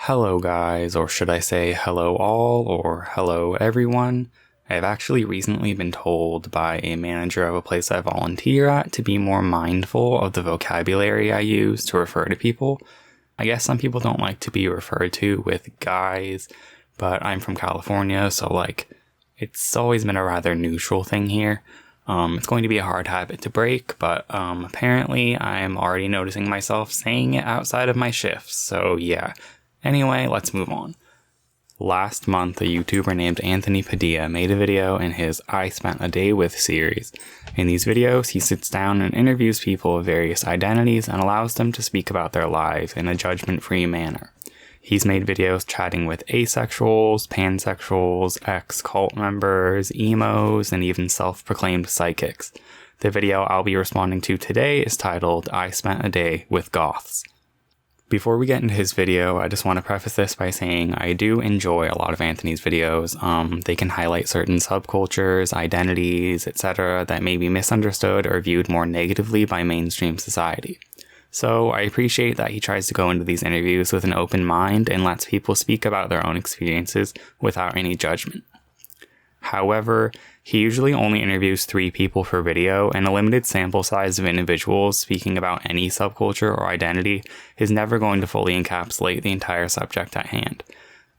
Hello guys, or should I say hello all, or hello everyone. I've actually recently been told by a manager of a place I volunteer at to be more mindful of the vocabulary I use to refer to people. I guess some people don't like to be referred to with guys, but I'm from California, so it's always been a rather neutral thing here. It's going to be a hard habit to break, but apparently I'm already noticing myself saying it outside of my shifts, so yeah. Anyway, let's move on. Last month, a YouTuber named Anthony Padilla made a video in his I Spent a Day With series. In these videos, he sits down and interviews people of various identities and allows them to speak about their lives in a judgment-free manner. He's made videos chatting with asexuals, pansexuals, ex-cult members, emos, and even self-proclaimed psychics. The video I'll be responding to today is titled, I Spent a Day with Goths. Before we get into his video, I just want to preface this by saying I do enjoy a lot of Anthony's videos. They can highlight certain subcultures, identities, etc. that may be misunderstood or viewed more negatively by mainstream society. So I appreciate that he tries to go into these interviews with an open mind and lets people speak about their own experiences without any judgment. However, he usually only interviews 3 people per video, and a limited sample size of individuals speaking about any subculture or identity is never going to fully encapsulate the entire subject at hand.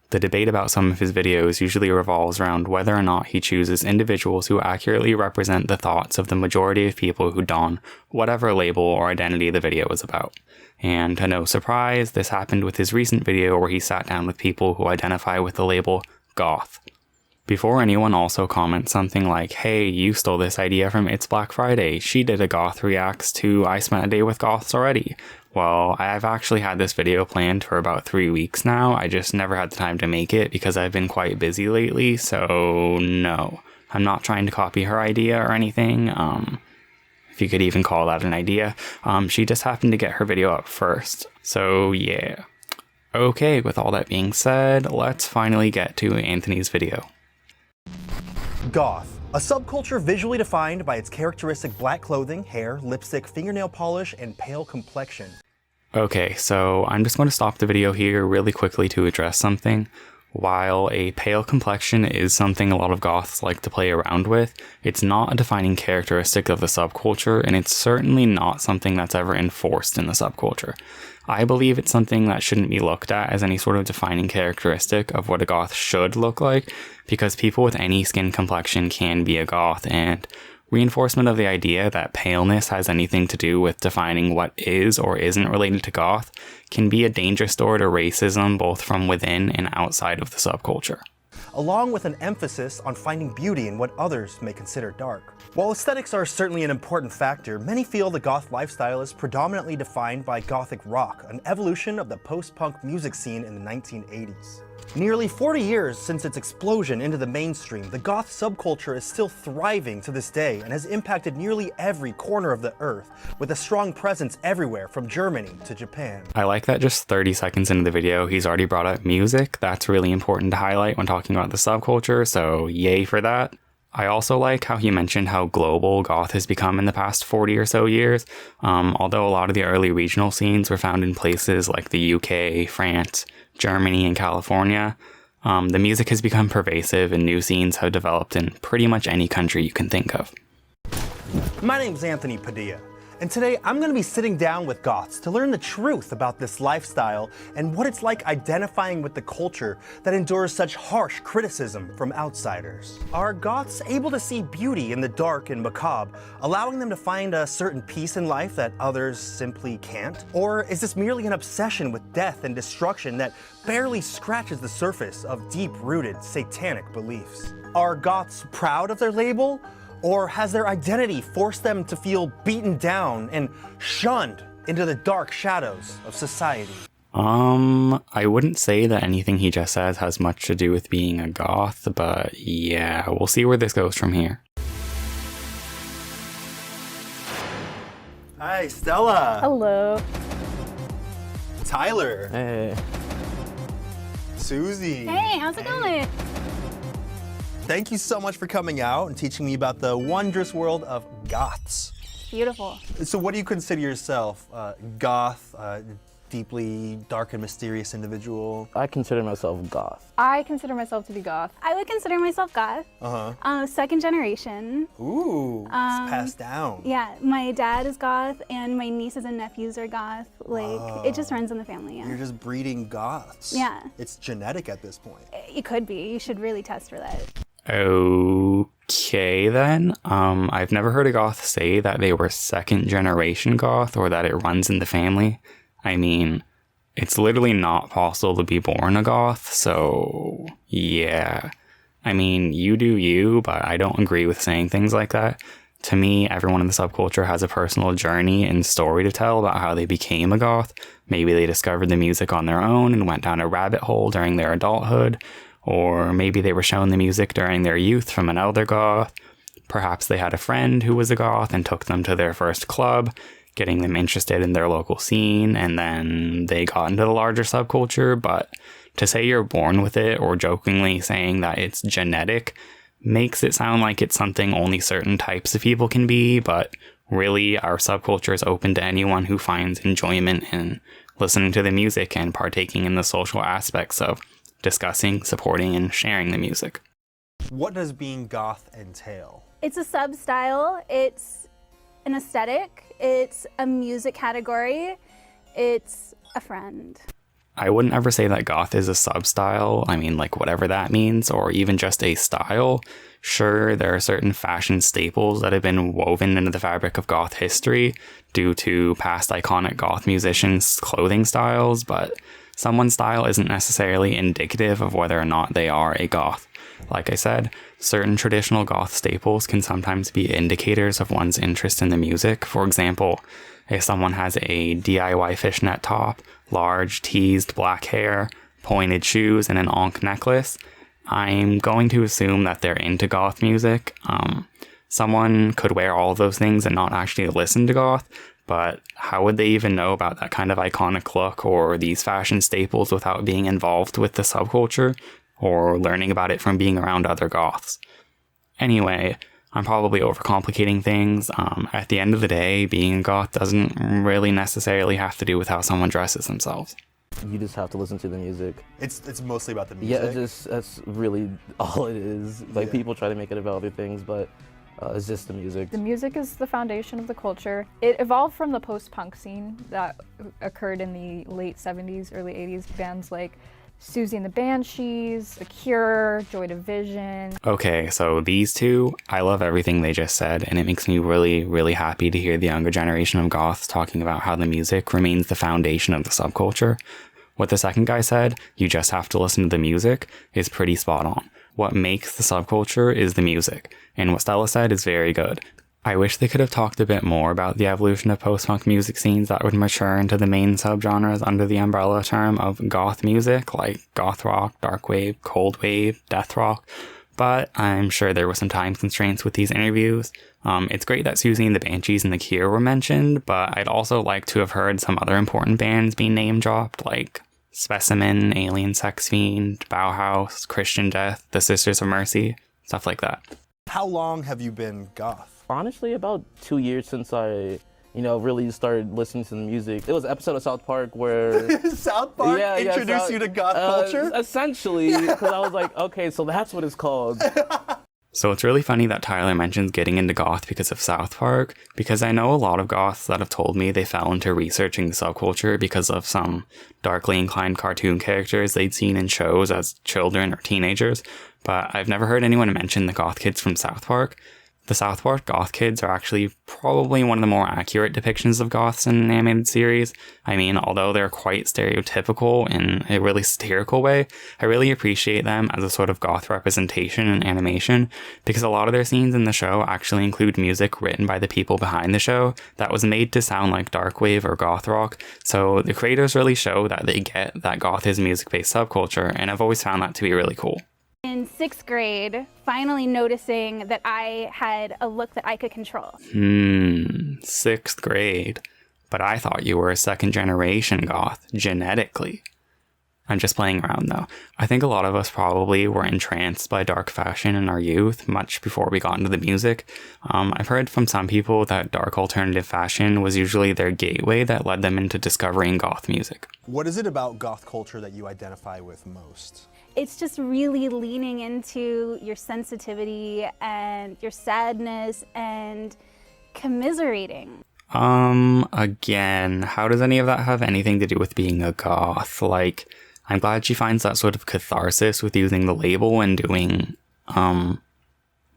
The debate about some of his videos usually revolves around whether or not he chooses individuals who accurately represent the thoughts of the majority of people who don whatever label or identity the video is about. And to no surprise, this happened with his recent video where he sat down with people who identify with the label Goth. Before anyone also comments something like, hey, you stole this idea from It's Black Friday, she did a Goth reacts to I Spent a Day with Goths already. Well, I've actually had this video planned for about 3 weeks now, I just never had the time to make it because I've been quite busy lately, so no. I'm not trying to copy her idea or anything, if you could even call that an idea. She just happened to get her video up first, so yeah. Okay, with all that being said, let's finally get to Anthony's video. Goth, a subculture visually defined by its characteristic black clothing, hair, lipstick, fingernail polish, and pale complexion. Okay, so I'm just going to stop the video here really quickly to address something. While a pale complexion is something a lot of goths like to play around with, it's not a defining characteristic of the subculture, and it's certainly not something that's ever enforced in the subculture. I believe it's something that shouldn't be looked at as any sort of defining characteristic of what a goth should look like, because people with any skin complexion can be a goth, and reinforcement of the idea that paleness has anything to do with defining what is or isn't related to goth can be a dangerous door to racism both from within and outside of the subculture. Along with an emphasis on finding beauty in what others may consider dark. While aesthetics are certainly an important factor, many feel the goth lifestyle is predominantly defined by gothic rock, an evolution of the post-punk music scene in the 1980s. Nearly 40 years since its explosion into the mainstream, the goth subculture is still thriving to this day and has impacted nearly every corner of the earth, with a strong presence everywhere from Germany to Japan. I like that just 30 seconds into the video, he's already brought up music. That's really important to highlight when talking about the subculture, so yay for that. I also like how he mentioned how global goth has become in the past 40 or so years. Although a lot of the early regional scenes were found in places like the UK, France, Germany, and California, the music has become pervasive and new scenes have developed in pretty much any country you can think of. My name's Anthony Padilla, and today I'm going to be sitting down with goths to learn the truth about this lifestyle and what it's like identifying with the culture that endures such harsh criticism from outsiders. Are goths able to see beauty in the dark and macabre, allowing them to find a certain peace in life that others simply can't? Or is this merely an obsession with death and destruction that barely scratches the surface of deep-rooted satanic beliefs? Are goths proud of their label? Or has their identity forced them to feel beaten down and shunned into the dark shadows of society? I wouldn't say that anything he just says has much to do with being a goth, but yeah, we'll see where this goes from here. Hi, Stella. Hello. Tyler. Hey. Susie. Hey, how's it going? Thank you so much for coming out and teaching me about the wondrous world of goths. Beautiful. So what do you consider yourself? Goth, deeply dark and mysterious individual? I consider myself goth. I consider myself to be goth. I would consider myself goth. Second generation. Ooh, it's passed down. Yeah, my dad is goth and my nieces and nephews are goth. Like, it just runs in the family, yeah. You're just breeding goths. Yeah. It's genetic at this point. It could be. You should really test for that. Okay, then. I've never heard a goth say that they were second generation goth or that it runs in the family. I mean, it's literally not possible to be born a goth, so yeah. I mean, you do you, but I don't agree with saying things like that. To me, everyone in the subculture has a personal journey and story to tell about how they became a goth. Maybe they discovered the music on their own and went down a rabbit hole during their adulthood, or maybe they were shown the music during their youth from an elder goth. Perhaps they had a friend who was a goth and took them to their first club, getting them interested in their local scene, and then they got into the larger subculture. But to say you're born with it or jokingly saying that it's genetic makes it sound like it's something only certain types of people can be, but really our subculture is open to anyone who finds enjoyment in listening to the music and partaking in the social aspects of discussing, supporting, and sharing the music. What does being goth entail? It's a sub-style. It's an aesthetic. It's a music category. It's a friend. I wouldn't ever say that goth is a sub-style. I mean, like, whatever that means, or even just a style. Sure, there are certain fashion staples that have been woven into the fabric of goth history due to past iconic goth musicians' clothing styles, but someone's style isn't necessarily indicative of whether or not they are a goth. Like I said, certain traditional goth staples can sometimes be indicators of one's interest in the music. For example, if someone has a DIY fishnet top, large teased black hair, pointed shoes, and an ankh necklace, I'm going to assume that they're into goth music. Someone could wear all of those things and not actually listen to goth, but how would they even know about that kind of iconic look or these fashion staples without being involved with the subculture or learning about it from being around other goths? Anyway, I'm probably overcomplicating things. At the end of the day, being a goth doesn't really necessarily have to do with how someone dresses themselves. You just have to listen to the music. It's mostly about the music? Yeah, that's really all it is. Like, Yeah. people try to make it about other things, but it's just the music. The music is the foundation of the culture. It evolved from the post-punk scene that occurred in the late 70s, early 80s. Bands like Susie and the Banshees, The Cure, Joy Division. Okay, so these two, I love everything they just said, and it makes me really, really happy to hear the younger generation of goths talking about how the music remains the foundation of the subculture. What the second guy said, you just have to listen to the music, is pretty spot on. What makes the subculture is the music, and what Stella said is very good. I wish they could have talked a bit more about the evolution of post-punk music scenes that would mature into the main subgenres under the umbrella term of goth music, like goth rock, dark wave, cold wave, death rock, but I'm sure there were some time constraints with these interviews. It's great that Susie and the Banshees and The Cure were mentioned, but I'd also like to have heard some other important bands being name-dropped, like Specimen, Alien Sex Fiend, Bauhaus, Christian Death, The Sisters of Mercy, stuff like that. How long have you been goth? Honestly, about 2 years since I, really started listening to the music. It was an episode of South Park where South Park introduced you to goth culture? Essentially, because I was like, okay, so that's what it's called. So it's really funny that Tyler mentions getting into goth because of South Park, because I know a lot of goths that have told me they fell into researching the subculture because of some darkly inclined cartoon characters they'd seen in shows as children or teenagers, but I've never heard anyone mention the goth kids from South Park. The South Park goth kids are actually probably one of the more accurate depictions of goths in an animated series. I mean, although they're quite stereotypical in a really satirical way, I really appreciate them as a sort of goth representation in animation, because a lot of their scenes in the show actually include music written by the people behind the show that was made to sound like dark wave or goth rock, so the creators really show that they get that goth is music-based subculture, and I've always found that to be really cool. In 6th grade, finally noticing that I had a look that I could control. 6th grade. But I thought you were a second generation goth, genetically. I'm just playing around though. I think a lot of us probably were entranced by dark fashion in our youth, much before we got into the music. I've heard from some people that dark alternative fashion was usually their gateway that led them into discovering goth music. What is it about goth culture that you identify with most? It's just really leaning into your sensitivity and your sadness and commiserating. Again, how does any of that have anything to do with being a goth? Like, I'm glad she finds that sort of catharsis with using the label and doing,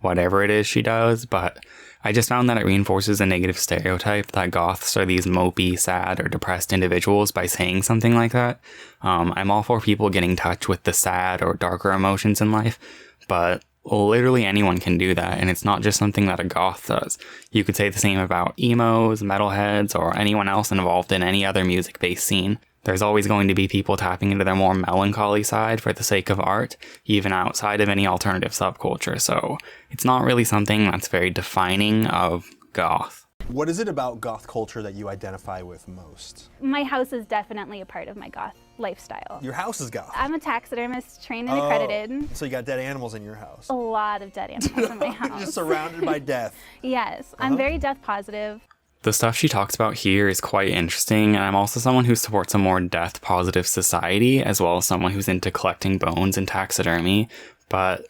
whatever it is she does, but I just found that it reinforces a negative stereotype that goths are these mopey, sad, or depressed individuals by saying something like that. I'm all for people getting in touch with the sad or darker emotions in life, but literally anyone can do that, and it's not just something that a goth does. You could say the same about emos, metalheads, or anyone else involved in any other music-based scene. There's always going to be people tapping into their more melancholy side for the sake of art, even outside of any alternative subculture, so it's not really something that's very defining of goth. What is it about goth culture that you identify with most? My house is definitely a part of my goth lifestyle. Your house is goth. I'm a taxidermist, trained and accredited. So you got dead animals in your house. A lot of dead animals in my You're house. just surrounded by death. Yes, I'm very death positive. The stuff she talks about here is quite interesting, and I'm also someone who supports a more death-positive society, as well as someone who's into collecting bones and taxidermy, but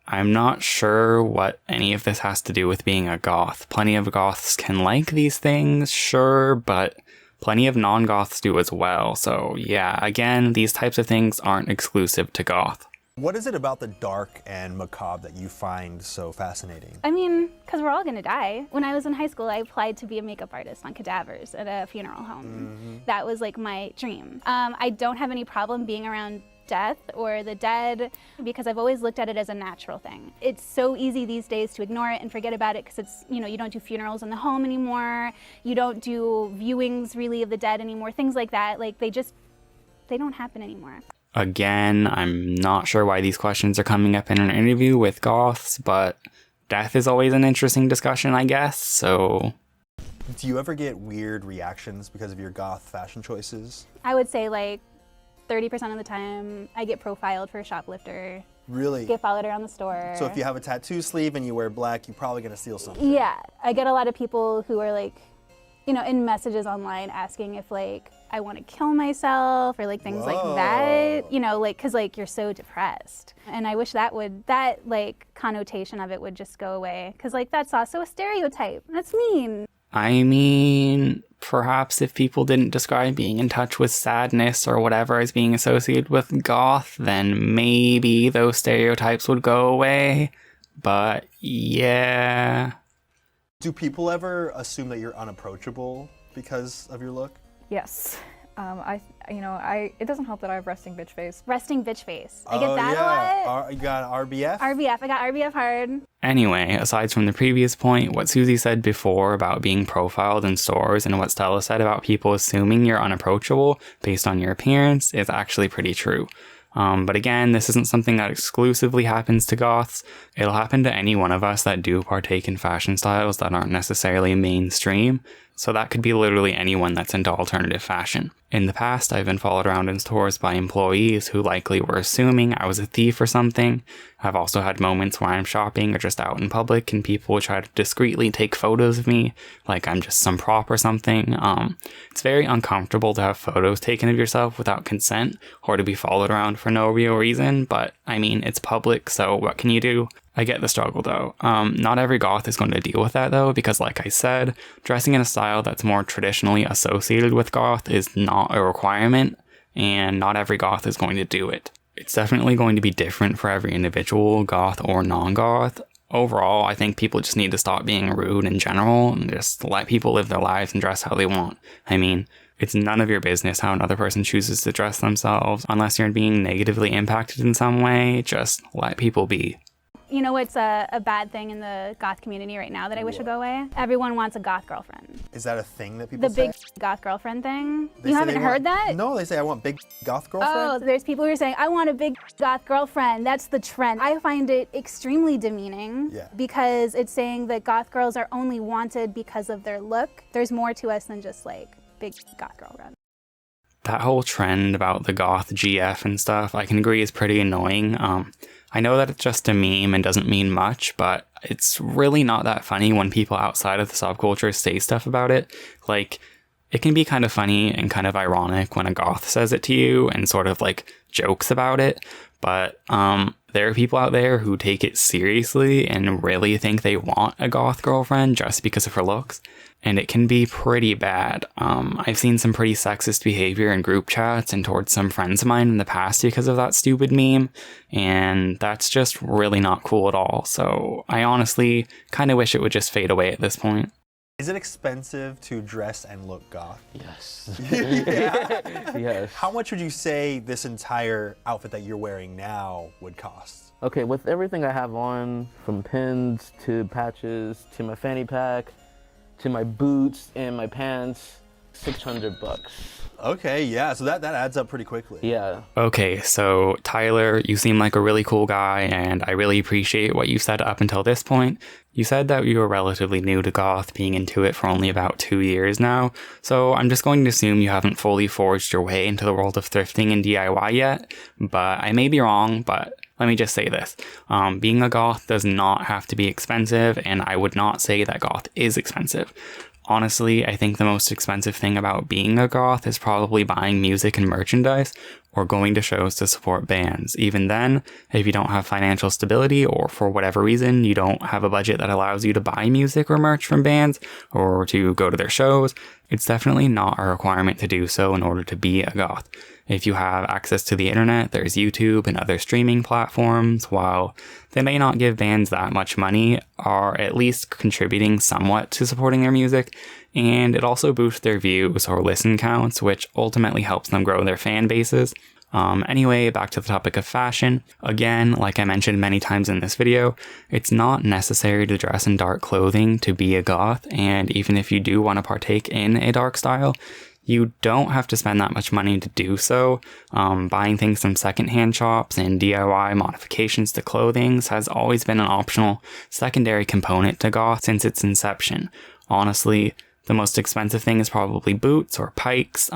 I'm not sure what any of this has to do with being a goth. Plenty of goths can like these things, sure, but plenty of non-goths do as well, so yeah, again, these types of things aren't exclusive to goth. What is it about the dark and macabre that you find so fascinating? I mean, because we're all gonna die. When I was in high school, I applied to be a makeup artist on cadavers at a funeral home. That was like my dream. I don't have any problem being around death or the dead because I've always looked at it as a natural thing. It's so easy these days to ignore it and forget about it because it's, you know, you don't do funerals in the home anymore. You don't do viewings really of the dead anymore. Things like that, like they don't happen anymore. Again, I'm not sure why these questions are coming up in an interview with goths, but death is always an interesting discussion, I guess, so... Do you ever get weird reactions because of your goth fashion choices? I would say like 30% of the time I get profiled for a shoplifter. Really? Get followed around the store. So if you have a tattoo sleeve and you wear black, you're probably gonna steal something. Yeah, I get a lot of people who are like, you know, in messages online asking if like I want to kill myself or like things like that, you know, like because like you're so depressed. And I wish that like connotation of it would just go away because like that's also a stereotype. That's mean. I mean, perhaps if people didn't describe being in touch with sadness or whatever as being associated with goth, then maybe those stereotypes would go away. But yeah. Do people ever assume that you're unapproachable because of your look? Yes. It doesn't help that I have resting bitch face. Resting bitch face. I get that a lot. You got RBF? RBF. I got RBF hard. Anyway, aside from the previous point, what Susie said before about being profiled in stores and what Stella said about people assuming you're unapproachable based on your appearance is actually pretty true. But again, this isn't something that exclusively happens to goths. It'll happen to any one of us that do partake in fashion styles that aren't necessarily mainstream. So that could be literally anyone that's into alternative fashion. In the past, I've been followed around in stores by employees who likely were assuming I was a thief or something. I've also had moments where I'm shopping or just out in public and people will try to discreetly take photos of me, like I'm just some prop or something. It's very uncomfortable to have photos taken of yourself without consent or to be followed around for no real reason, but I mean, it's public, so what can you do? I get the struggle though. Not every goth is going to deal with that though, because like I said, dressing in a style that's more traditionally associated with goth is not a requirement, and not every goth is going to do it. It's definitely going to be different for every individual, goth or non-goth. Overall, I think people just need to stop being rude in general and just let people live their lives and dress how they want. I mean, it's none of your business how another person chooses to dress themselves, unless you're being negatively impacted in some way. Just let people be. You know what's a bad thing in the goth community right now that I wish would go away? Everyone wants a goth girlfriend. Is that a thing that people say? The big goth girlfriend thing? They You say haven't they heard want- that? No, they say I want big goth Oh, girlfriend. there's people who are saying, I want a big goth girlfriend. That's the trend. I find it extremely demeaning because it's saying that goth girls are only wanted because of their look. There's more to us than just like big goth girlfriend. That whole trend about the goth GF and stuff, I can agree is pretty annoying. I know that it's just a meme and doesn't mean much, but it's really not that funny when people outside of the subculture say stuff about it. Like, it can be kind of funny and kind of ironic when a goth says it to you and sort of like jokes about it, but there are people out there who take it seriously and really think they want a goth girlfriend just because of her looks, and it can be pretty bad. I've seen some pretty sexist behavior in group chats and towards some friends of mine in the past because of that stupid meme, and that's just really not cool at all. So I honestly kind of wish it would just fade away at this point. Is it expensive to dress and look goth? Yes. Yeah. Yes. How much would you say this entire outfit that you're wearing now would cost? Okay, with everything I have on, from pins to patches to my fanny pack to my boots and my pants, $600. Okay, yeah, so that adds up pretty quickly. Yeah. Okay, so Tyler, you seem like a really cool guy, and I really appreciate what you said up until this point. You said that you were relatively new to goth, being into it for only about 2 years now, so I'm just going to assume you haven't fully forged your way into the world of thrifting and DIY yet, but I may be wrong, but let me just say this. Being a goth does not have to be expensive, and I would not say that goth is expensive. Honestly, I think the most expensive thing about being a goth is probably buying music and merchandise or going to shows to support bands. Even then, if you don't have financial stability or for whatever reason you don't have a budget that allows you to buy music or merch from bands or to go to their shows, it's definitely not a requirement to do so in order to be a goth. If you have access to the internet, there's YouTube and other streaming platforms. While they may not give bands that much money, are at least contributing somewhat to supporting their music, and it also boosts their views or listen counts, which ultimately helps them grow their fan bases. Anyway, back to the topic of fashion. Again, like I mentioned many times in this video, it's not necessary to dress in dark clothing to be a goth, and even if you do want to partake in a dark style, you don't have to spend that much money to do so. Buying things from secondhand shops and DIY modifications to clothing has always been an optional secondary component to goth since its inception. Honestly, the most expensive thing is probably boots or pikes.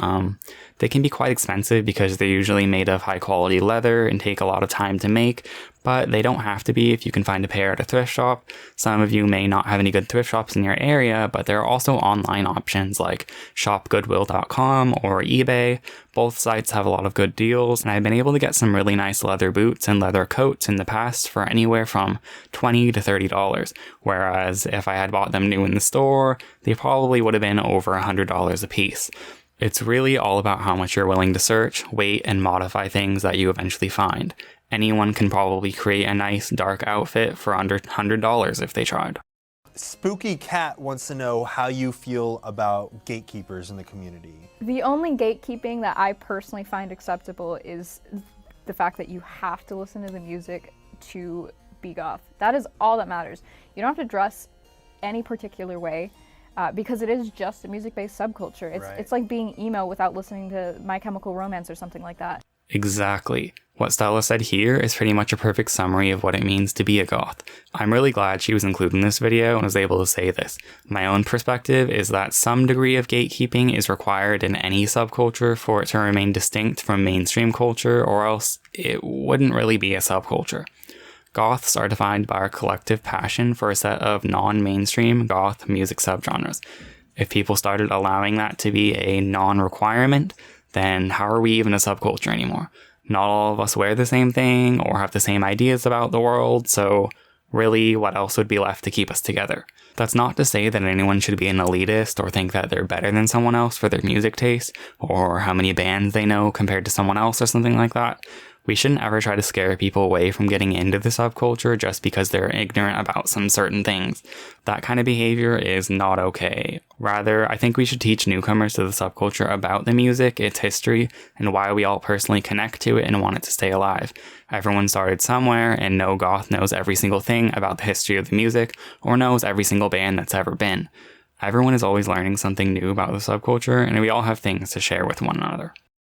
They can be quite expensive because they're usually made of high quality leather and take a lot of time to make, but they don't have to be if you can find a pair at a thrift shop. Some of you may not have any good thrift shops in your area, but there are also online options like shopgoodwill.com or eBay. Both sites have a lot of good deals, and I've been able to get some really nice leather boots and leather coats in the past for anywhere from $20 to $30, whereas if I had bought them new in the store, they probably would have been over $100 a piece. It's really all about how much you're willing to search, wait, and modify things that you eventually find. Anyone can probably create a nice dark outfit for under $100 if they tried. Spooky Cat wants to know how you feel about gatekeepers in the community. The only gatekeeping that I personally find acceptable is the fact that you have to listen to the music to be goth. That is all that matters. You don't have to dress any particular way. Because it is just a music-based subculture. It's like being emo without listening to My Chemical Romance or something like that. Exactly. What Stella said here is pretty much a perfect summary of what it means to be a goth. I'm really glad she was included in this video and was able to say this. My own perspective is that some degree of gatekeeping is required in any subculture for it to remain distinct from mainstream culture, or else it wouldn't really be a subculture. Goths are defined by our collective passion for a set of non-mainstream goth music subgenres. If people started allowing that to be a non-requirement, then how are we even a subculture anymore? Not all of us wear the same thing or have the same ideas about the world, so really, what else would be left to keep us together? That's not to say that anyone should be an elitist or think that they're better than someone else for their music taste, or how many bands they know compared to someone else or something like that. We shouldn't ever try to scare people away from getting into the subculture just because they're ignorant about some certain things. That kind of behavior is not okay. Rather, I think we should teach newcomers to the subculture about the music, its history, and why we all personally connect to it and want it to stay alive. Everyone started somewhere, and no goth knows every single thing about the history of the music, or knows every single band that's ever been. Everyone is always learning something new about the subculture, and we all have things to share with one another.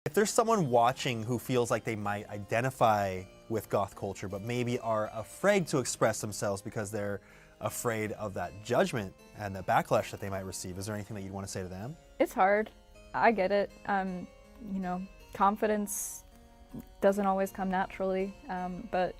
If there's someone watching who feels like they might identify with goth culture, but maybe are afraid to express themselves because they're afraid of that judgment and the backlash that they might receive, is there anything that you'd want to say to them? It's hard. I get it. you know, confidence doesn't always come naturally, but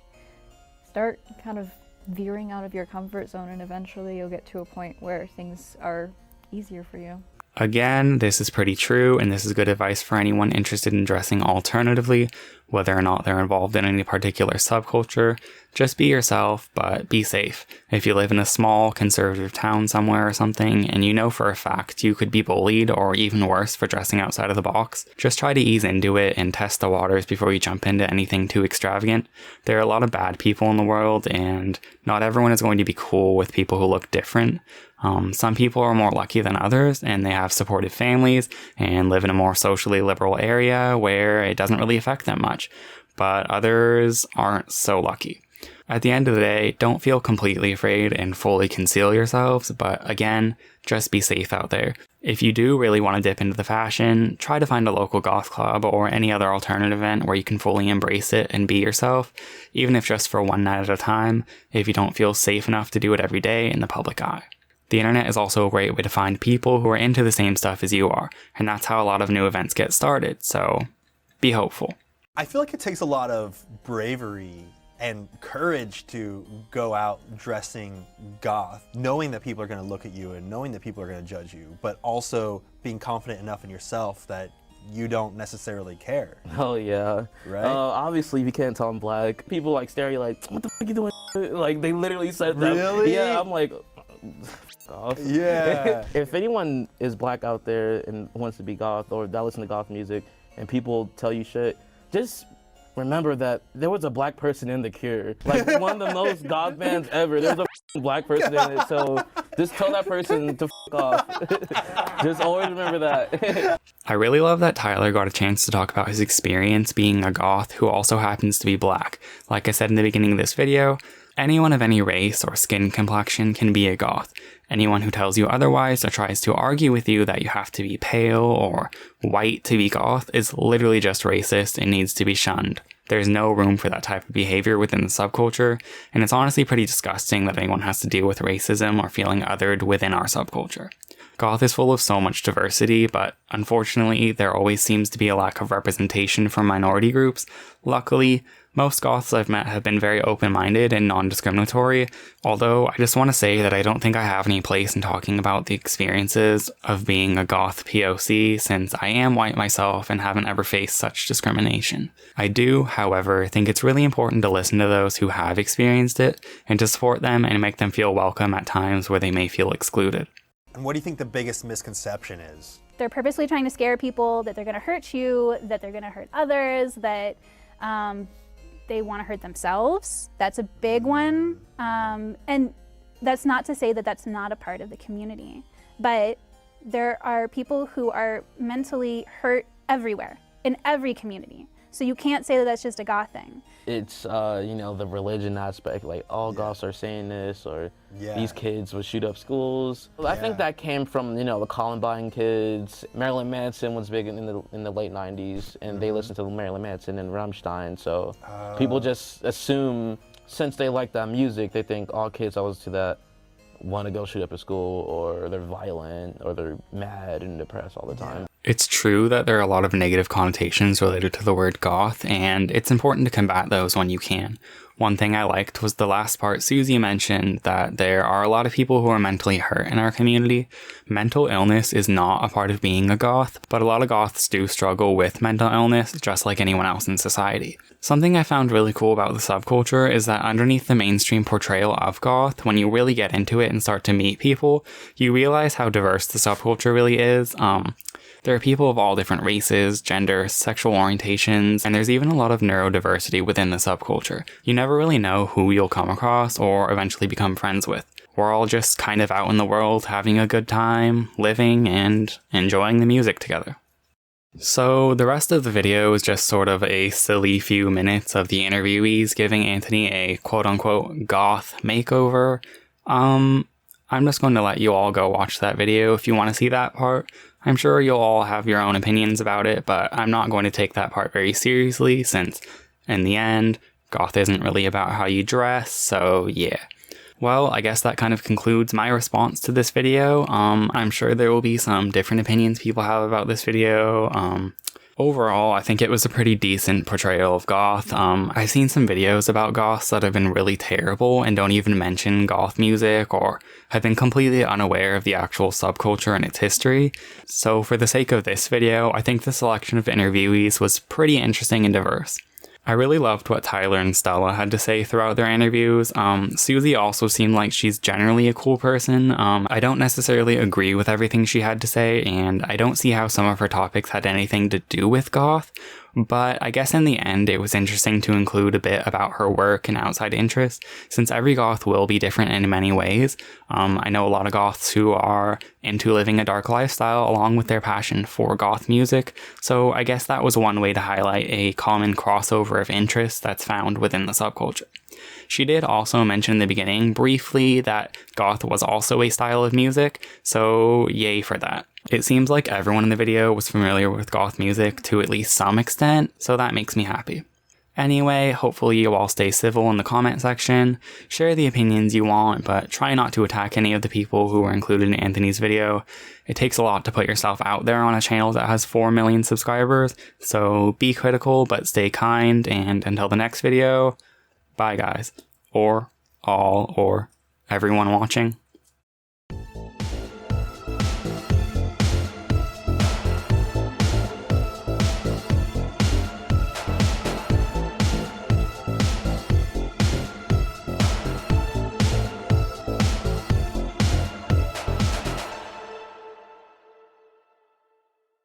start kind of veering out of your comfort zone, and eventually you'll get to a point where things are easier for you. Again, this is pretty true, and this is good advice for anyone interested in dressing alternatively, whether or not they're involved in any particular subculture. Just be yourself, but be safe. If you live in a small, conservative town somewhere or something, and you know for a fact you could be bullied or even worse for dressing outside of the box, just try to ease into it and test the waters before you jump into anything too extravagant. There are a lot of bad people in the world, and not everyone is going to be cool with people who look different. Some people are more lucky than others, and they have supportive families and live in a more socially liberal area where it doesn't really affect them much, but others aren't so lucky. At the end of the day, don't feel completely afraid and fully conceal yourselves, but again, just be safe out there. If you do really want to dip into the fashion, try to find a local goth club or any other alternative event where you can fully embrace it and be yourself, even if just for one night at a time, if you don't feel safe enough to do it every day in the public eye. The internet is also a great way to find people who are into the same stuff as you are, and that's how a lot of new events get started, so be hopeful. I feel like it takes a lot of bravery and courage to go out dressing goth, knowing that people are going to look at you and knowing that people are going to judge you, but also being confident enough in yourself that you don't necessarily care. Oh yeah. Right? Obviously, if you can't tell I'm black, people like stare at you like, what the fuck you doing? Like, they literally said that. Really? Yeah, I'm like, goth. Yeah. If anyone is black out there and wants to be goth or that listen to goth music and people tell you shit, just remember that there was a black person in The Cure. Like, one of the most goth bands ever. There was a black person in it, so just tell that person to off. Just always remember that. I really love that Tyler got a chance to talk about his experience being a goth who also happens to be black. Like I said in the beginning of this video, anyone of any race or skin complexion can be a goth. Anyone who tells you otherwise or tries to argue with you that you have to be pale or white to be goth is literally just racist and needs to be shunned. There's no room for that type of behavior within the subculture, and it's honestly pretty disgusting that anyone has to deal with racism or feeling othered within our subculture. Goth is full of so much diversity, but unfortunately, there always seems to be a lack of representation from minority groups. Luckily, most goths I've met have been very open-minded and non-discriminatory, although I just want to say that I don't think I have any place in talking about the experiences of being a goth POC, since I am white myself and haven't ever faced such discrimination. I do, however, think it's really important to listen to those who have experienced it, and to support them and make them feel welcome at times where they may feel excluded. And what do you think the biggest misconception is? They're purposely trying to scare people that they're going to hurt you, that they're going to hurt others, that they want to hurt themselves. That's a big one. And that's not to say that that's not a part of the community, but there are people who are mentally hurt everywhere, in every community. So you can't say that that's just a goth thing. It's, you know, the religion aspect, like all goths are saying this, or these kids would shoot up schools. I think that came from, you know, the Columbine kids. Marilyn Manson was big in the late 90s, and they listened to Marilyn Manson and Rammstein, so people just assume, since they like that music, they think all kids that listen to that want to go shoot up a school, or they're violent, or they're mad and depressed all the time. It's true that there are a lot of negative connotations related to the word goth, and it's important to combat those when you can. One thing I liked was the last part Susie mentioned, that there are a lot of people who are mentally hurt in our community. Mental illness is not a part of being a goth, but a lot of goths do struggle with mental illness just like anyone else in society. Something I found really cool about the subculture is that underneath the mainstream portrayal of goth, when you really get into it and start to meet people, you realize how diverse the subculture really is. There are people of all different races, genders, sexual orientations, and there's even a lot of neurodiversity within the subculture. You never really know who you'll come across or eventually become friends with. We're all just kind of out in the world having a good time, living, and enjoying the music together. So the rest of the video is just sort of a silly few minutes of the interviewees giving Anthony a quote-unquote goth makeover. I'm just going to let you all go watch that video if you want to see that part. I'm sure you'll all have your own opinions about it, but I'm not going to take that part very seriously, since in the end, goth isn't really about how you dress, so yeah. Well, I guess that kind of concludes my response to this video. I'm sure there will be some different opinions people have about this video, Overall, I think it was a pretty decent portrayal of goth. I've seen some videos about goths that have been really terrible and don't even mention goth music or have been completely unaware of the actual subculture and its history. So for the sake of this video, I think the selection of interviewees was pretty interesting and diverse. I really loved what Tyler and Stella had to say throughout their interviews. Susie also seemed like she's generally a cool person. I don't necessarily agree with everything she had to say, and I don't see how some of her topics had anything to do with goth, but I guess in the end it was interesting to include a bit about her work and outside interests, since every goth will be different in many ways. I know a lot of goths who are into living a dark lifestyle along with their passion for goth music, so I guess that was one way to highlight a common crossover of interests that's found within the subculture. She did also mention in the beginning briefly that goth was also a style of music, so yay for that. It seems like everyone in the video was familiar with goth music to at least some extent, so that makes me happy. Anyway, hopefully you all stay civil in the comment section, share the opinions you want, but try not to attack any of the people who were included in Anthony's video. It takes a lot to put yourself out there on a channel that has 4 million subscribers, so be critical but stay kind, and until the next video, bye guys. Or all, or everyone watching.